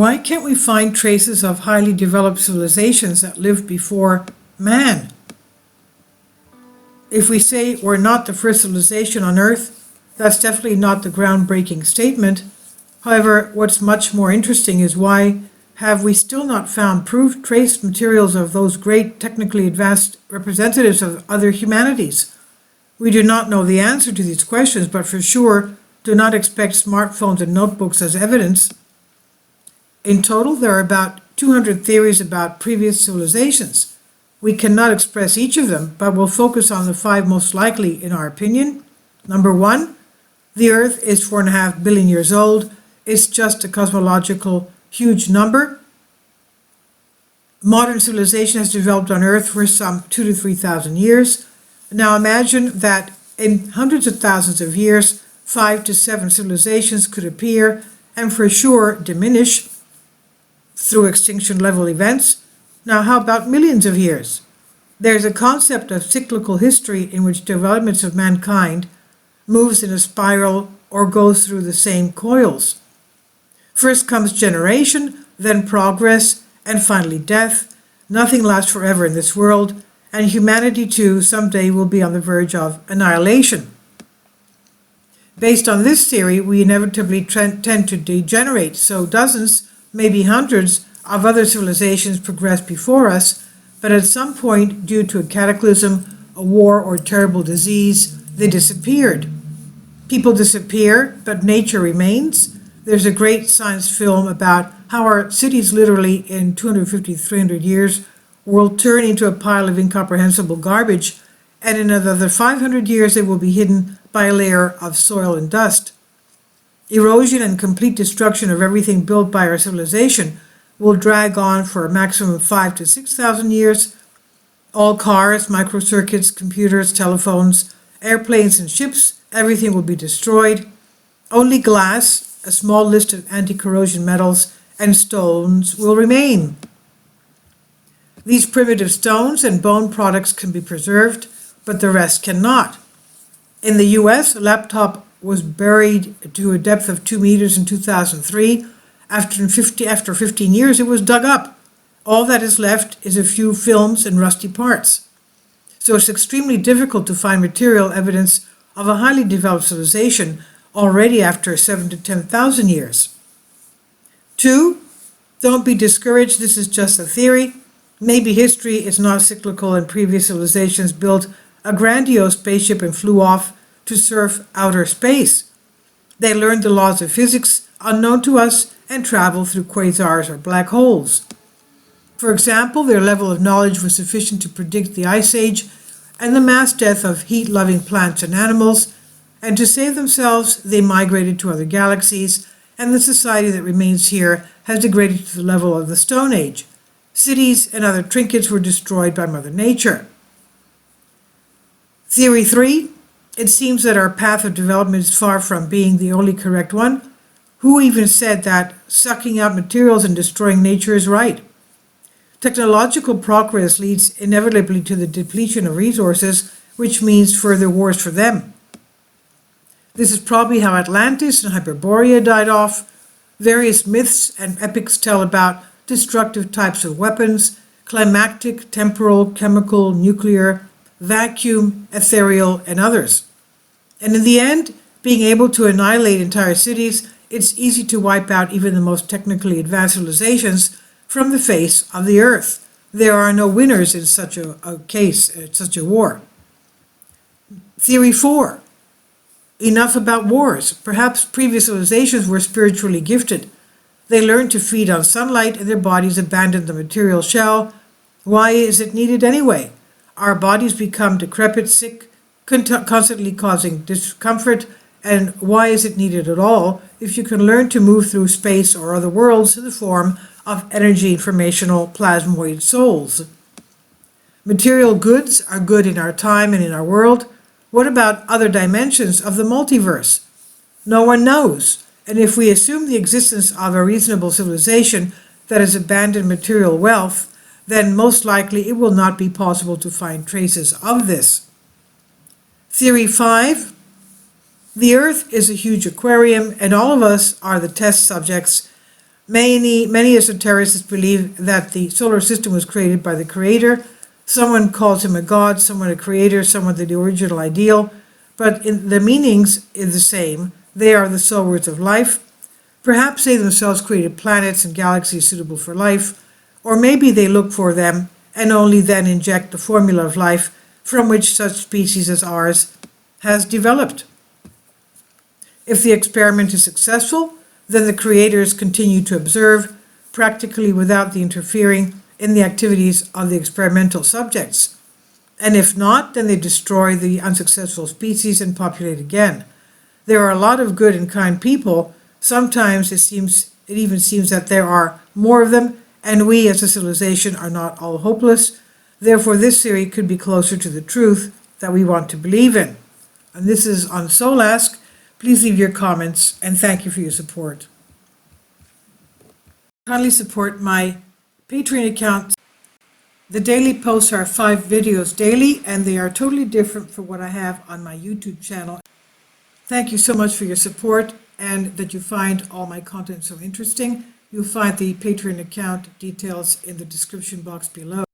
Why can't we find traces of highly developed civilizations that lived before man? If we say we're not the first civilization on Earth, that's definitely not the groundbreaking statement. However, what's much more interesting is why have we still not found proof trace materials of those great technically advanced representatives of other humanities? We do not know the answer to these questions, but for sure do not expect smartphones and notebooks as evidence. In total, there are about 200 theories about previous civilizations. We cannot express each of them, but we'll focus on the 5 most likely in our opinion. Number 1, the Earth is 4.5 billion years old. It's just a cosmological huge number. Modern civilization has developed on Earth for some 2,000 to 3,000 years. Now imagine that in hundreds of thousands of years, 5 to 7 civilizations could appear and for sure diminish through extinction level events. Now how about millions of years? There's a concept of cyclical history in which developments of mankind moves in a spiral or goes through the same coils. First comes generation, then progress, and finally death. Nothing lasts forever in this world, and humanity too someday will be on the verge of annihilation. Based on this theory, we inevitably tend to degenerate, so dozens, maybe hundreds, of other civilizations progressed before us, but at some point, due to a cataclysm, a war, or terrible disease, they disappeared. People disappear, but nature remains. There's a great science film about how our cities literally in 250 to 300 years will turn into a pile of incomprehensible garbage, and in another 500 years they will be hidden by a layer of soil and dust. Erosion and complete destruction of everything built by our civilization will drag on for a maximum of 5,000 to 6,000 years. All cars, microcircuits, computers, telephones, airplanes and ships, everything will be destroyed. Only glass, a small list of anti-corrosion metals, and stones will remain. These primitive stones and bone products can be preserved, but the rest cannot. In the US, a laptop was buried to a depth of 2 meters in 2003. After 15 years, it was dug up. All that is left is a few films and rusty parts. So it's extremely difficult to find material evidence of a highly developed civilization already after 7,000 to 10,000 years. 2, don't be discouraged, this is just a theory. Maybe history is not cyclical and previous civilizations built a grandiose spaceship and flew off to surf outer space. They learned the laws of physics unknown to us and traveled through quasars or black holes. For example, their level of knowledge was sufficient to predict the Ice Age and the mass death of heat-loving plants and animals, and to save themselves, they migrated to other galaxies, and the society that remains here has degraded to the level of the Stone Age. Cities and other trinkets were destroyed by Mother Nature. Theory 3, it seems that our path of development is far from being the only correct one. Who even said that sucking out materials and destroying nature is right? Technological progress leads inevitably to the depletion of resources, which means further wars for them. This is probably how Atlantis and Hyperborea died off. Various myths and epics tell about destructive types of weapons: climactic, temporal, chemical, nuclear, vacuum, ethereal, and others. And in the end, being able to annihilate entire cities, it's easy to wipe out even the most technically advanced civilizations from the face of the earth. There are no winners in such a case, such a war. Theory 4. Enough about wars. Perhaps previous civilizations were spiritually gifted. They learned to feed on sunlight and their bodies abandoned the material shell. Why is it needed anyway? Our bodies become decrepit, sick, constantly causing discomfort, and why is it needed at all if you can learn to move through space or other worlds in the form of energy informational plasmoid souls? Material goods are good in our time and in our world. What about other dimensions of the multiverse? No one knows. And if we assume the existence of a reasonable civilization that has abandoned material wealth, then most likely it will not be possible to find traces of this. Theory 5. The Earth is a huge aquarium and all of us are the test subjects. Many esotericists believe that the solar system was created by the Creator. Someone calls him a god, someone a creator, someone the original ideal, but the meanings is the same. They are the soul words of life. Perhaps they themselves created planets and galaxies suitable for life, or maybe they look for them and only then inject the formula of life from which such species as ours has developed. If the experiment is successful, then the creators continue to observe, practically without the interfering in the activities of the experimental subjects. And if not, then they destroy the unsuccessful species and populate again. There are a lot of good and kind people. Sometimes it even seems that there are more of them, and we as a civilization are not all hopeless. Therefore, this theory could be closer to the truth that we want to believe in. And this is on Soul Ask. Please leave your comments, and thank you for your support. Kindly support my Patreon account. The daily posts are 5 videos daily, and they are totally different from what I have on my YouTube channel. Thank you so much for your support and that you find all my content so interesting. You'll find the Patreon account details in the description box below.